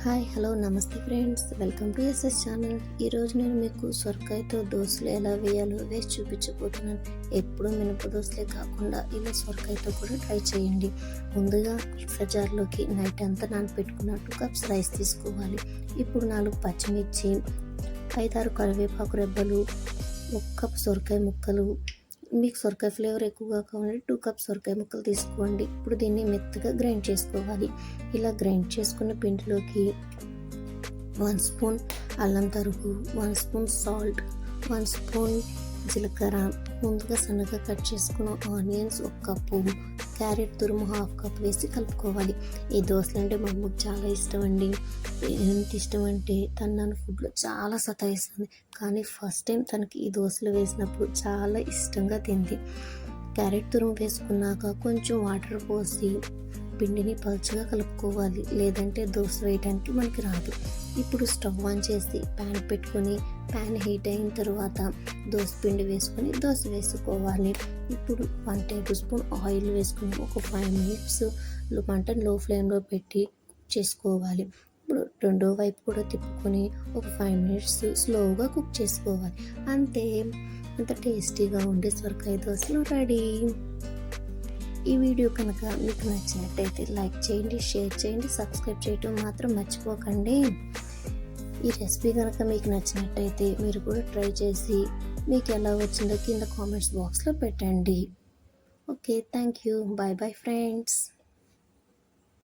Hi hello namaste friends, welcome to SS channel. ఈరోజు నేను మీకు సొరకాయతో దోశలు ఎలా వేయాలో వేసి చూపించబోతున్నాను. ఎప్పుడు మినప దోశలే కాకుండా ఇలా సొరకాయతో కూడా ట్రై చేయండి. ముందుగా మిక్సర్ జార్లోకి నైట్ అంతా నానబెట్టుకున్న 2 కప్స్ రైస్ తీసుకోవాలి. ఇప్పుడు 4 పచ్చిమిర్చి, 5-6 కరివేపాకు రెబ్బలు, 1 కప్ సొరకాయ ముక్కలు. మీకు సొరకాయ ఫ్లేవర్ ఎక్కువగా కావాలంటే 2 కప్స్ సొరకాయ ముక్కలు తీసుకోండి. ఇప్పుడు దీన్ని మెత్తగా గ్రైండ్ చేసుకోవాలి. ఇలా గ్రైండ్ చేసుకున్న పిండిలోకి 1 స్పూన్ అల్లం తరుగు, 1 స్పూన్ సాల్ట్, 1 స్పూన్ జీలకర్ర, ముందుగా సన్నగా కట్ చేసుకున్న ఆనియన్స్ 1 కప్పు, క్యారెట్ తురుము 1/2 కప్ వేసి కలుపుకోవాలి. ఈ దోశలు అంటే మా అమ్మకు చాలా ఇష్టం అండి. ఎంత ఇష్టం అంటే తను నన్ను ఫుడ్లో చాలా సతాయిస్తుంది, కానీ ఫస్ట్ టైం తనకి ఈ దోశలు వేసినప్పుడు చాలా ఇష్టంగా తింది. క్యారెట్ తురుము వేసుకున్నాక కొంచెం వాటర్ పోసి పిండిని పలుచగా కలుపుకోవాలి, లేదంటే దోశ వేయడానికి మనకి రాదు. ఇప్పుడు స్టవ్ ఆన్ చేసి ప్యాన్ పెట్టుకొని ప్యాన్ హీట్ అయిన తర్వాత దోశ పిండి వేసుకొని దోశ వేసుకోవాలి. ఇప్పుడు 1 టేబుల్ స్పూన్ ఆయిల్ వేసుకొని ఒక 5 మినిట్స్ మంటను లో ఫ్లేమ్లో పెట్టి కుక్ చేసుకోవాలి. ఇప్పుడు రెండో వైపు కూడా తిప్పుకొని ఒక 5 మినిట్స్ స్లోగా కుక్ చేసుకోవాలి. అంతే, అంత టేస్టీగా ఉండే సొరకాయ దోశలు రెడీ. ఈ వీడియో కనుక మీకు నచ్చినట్టయితే లైక్ చేయండి, షేర్ చేయండి, సబ్స్క్రైబ్ చేయటం మాత్రం మర్చిపోకండి. ఈ రెసిపీ కనుక మీకు నచ్చినట్టయితే మీరు కూడా ట్రై చేసి మీకు ఎలా వచ్చిందో కింద కామెంట్స్ బాక్స్లో పెట్టండి. Okay, thank you. Bye bye friends.